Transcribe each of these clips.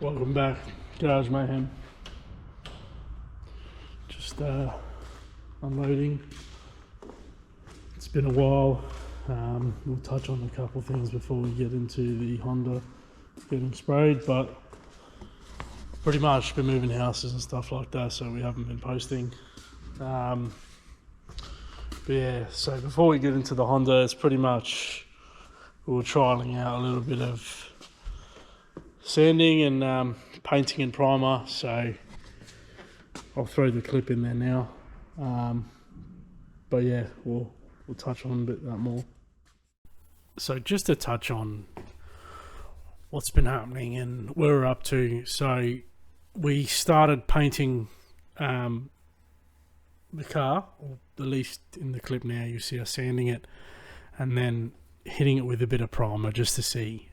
Welcome back, Garage Mayhem. Just unloading. It's been a while. We'll touch on a couple things before we get into the Honda getting sprayed, but pretty much been moving houses and stuff like that, so we haven't been posting. But yeah, so before we get into the Honda, it's pretty much we were trialing out a little bit of sanding and painting and primer, so I'll throw the clip in there now. But yeah, we'll touch on a bit that more. So just to touch on what's been happening and where we're up to. So we started painting the car, or at least in the clip now you see us sanding it and then hitting it with a bit of primer just to see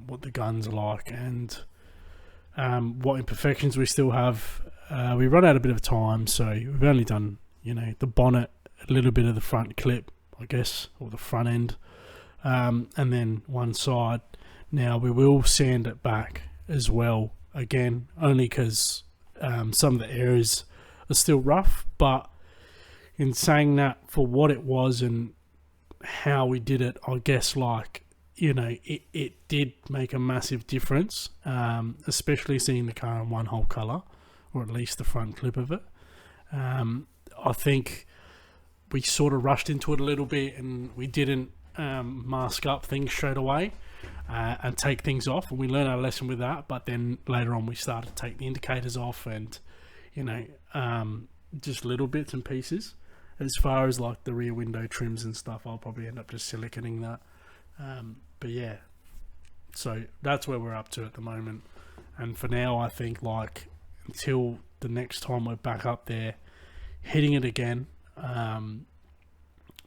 what the guns are like and what imperfections we still have. We run out a bit of time, so we've only done, the bonnet, a little bit of the front clip, I guess, or the front end, and then one side. Now we will sand it back as well, again, only because some of the areas are still rough, but in saying that, for what it was and how we did it, I guess, it did make a massive difference, especially seeing the car in one whole colour, or at least the front clip of it. I think we sort of rushed into it a little bit and we didn't mask up things straight away and take things off, and we learned our lesson with that. But then later on we started to take the indicators off and just little bits and pieces. As far as like the rear window trims and stuff, I'll probably end up just siliconing that. But yeah, so that's where we're up to at the moment. And for now, I think until the next time we're back up there hitting it again,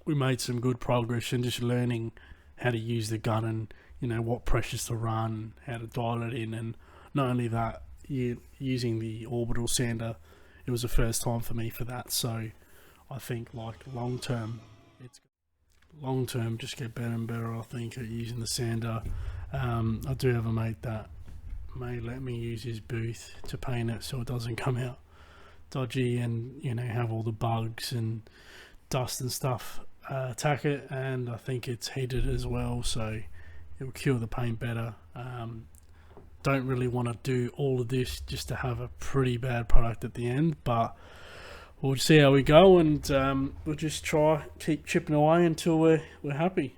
we made some good progress in just learning how to use the gun and what pressures to run, how to dial it in. And not only that, using the orbital sander, it was the first time for me for that. So I think long term just get better and better, I think, at using the sander. I do have a mate that may let me use his booth to paint it so it doesn't come out dodgy and have all the bugs and dust and stuff attack it, and I think it's heated as well, so it'll cure the paint better. Don't really want to do all of this just to have a pretty bad product at the end, but we'll see how we go, and we'll just keep chipping away until we're happy.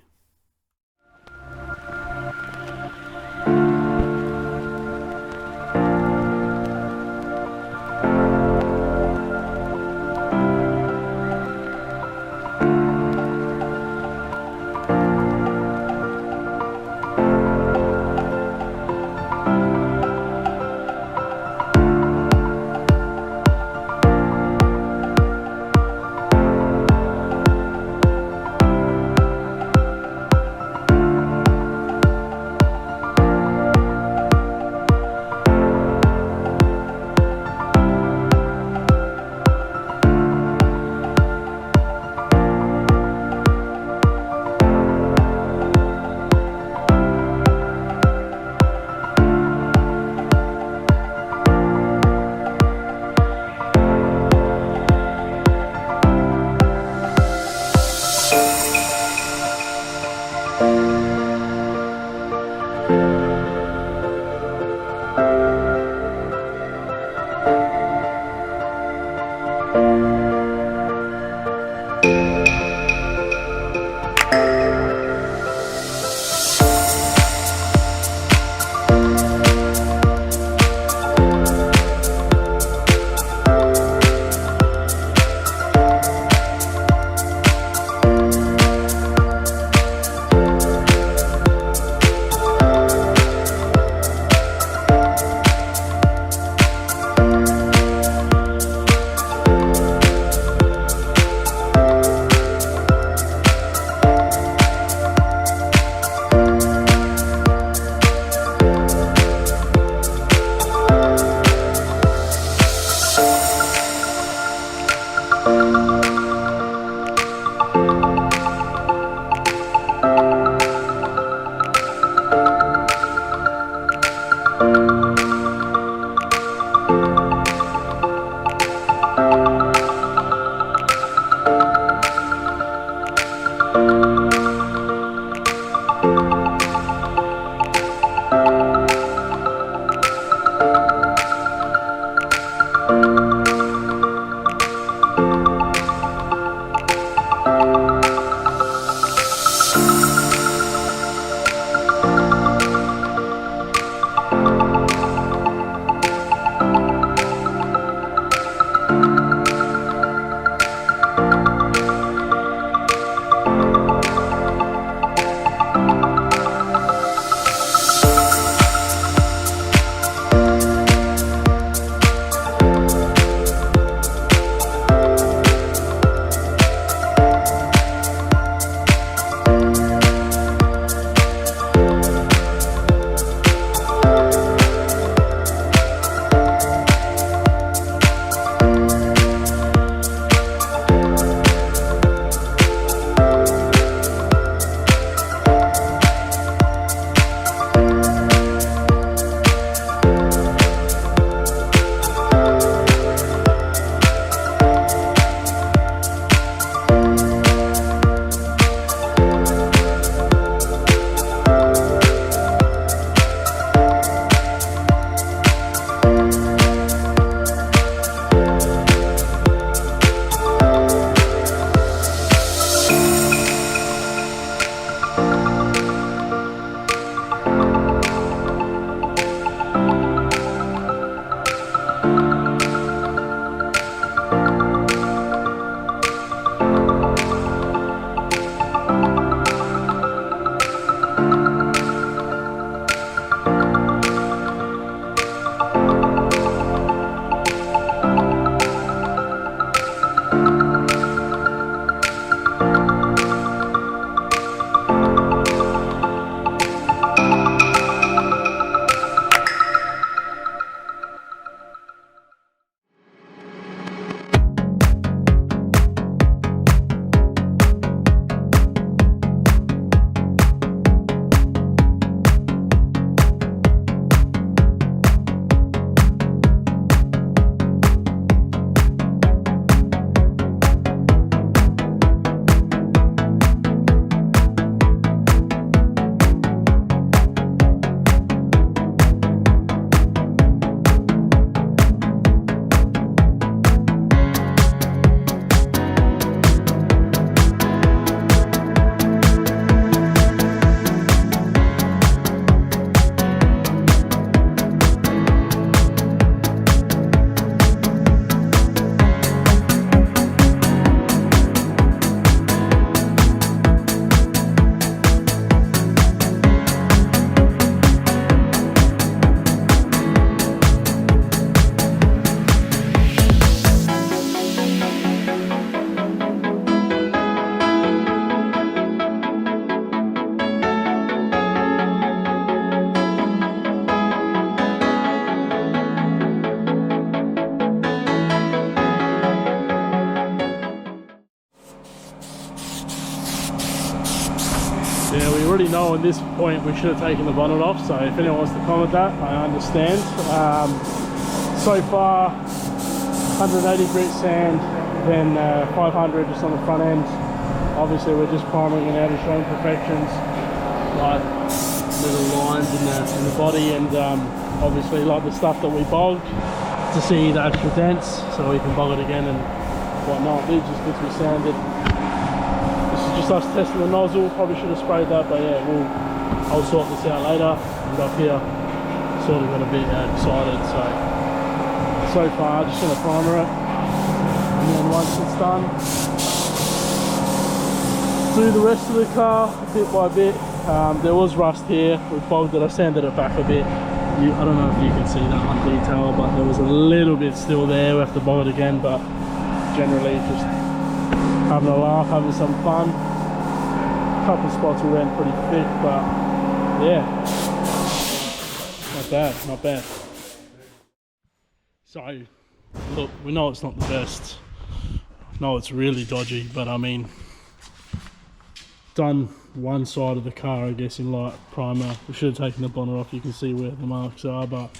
already know at this point we should have taken the bonnet off, so if anyone wants to comment that, I understand. So far 180 grit sand, then 500 just on the front end. Obviously we're just priming it out and showing perfections, like little lines in the body, and obviously like the stuff that we bogged to see the actual dents, so we can bog it again and whatnot. These just bits we sanded. This is just us testing the nozzle. Probably should have sprayed that, but yeah, I'll sort this out later. And up here, sort of got a bit excited. So far, just gonna primer it, and then once it's done, do the rest of the car bit by bit. There was rust here. We bogged it. I sanded it back a bit. I don't know if you can see that on detail, but there was a little bit still there. We have to bog it again, but generally just having a laugh, having some fun. A couple of spots we went pretty thick, but yeah, not bad. So look, we know it's not the best, no, it's really dodgy, but I mean, done one side of the car, I guess, in light primer. We should have taken the bonnet off. You can see where the marks are, but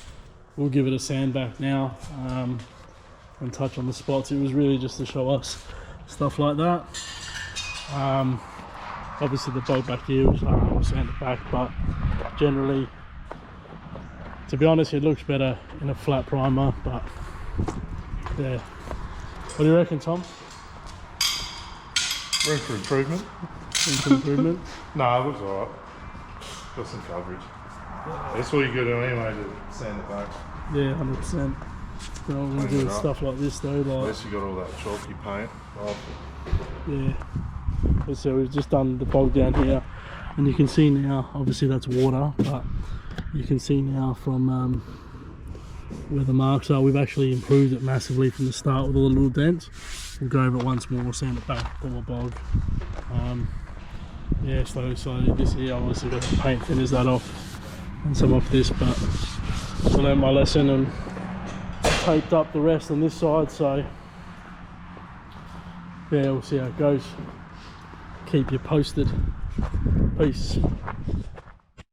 we'll give it a sand back now and touch on the spots. It was really just to show us stuff like that. Obviously the bog back here was we'll sand it back, but generally, to be honest, it looks better in a flat primer. But yeah, what do you reckon, Tom? Room for improvement. No, it looks alright. Got some coverage. That's all you got to do anyway, to sand it back. Yeah, 100%. You know, we're doing stuff like this though. Like, unless you got all that chalky paint. Yeah. So we've just done the bog down here, and you can see now, obviously that's water, but you can see now from where the marks are, we've actually improved it massively from the start with all the little dents. We'll go over it once more, we'll sand it back, then we'll bog. Yeah, slowly this here, obviously got the paint thinners that off and some off this, but I learned my lesson and taped up the rest on this side, so yeah, we'll see how it goes. Keep you posted. Peace.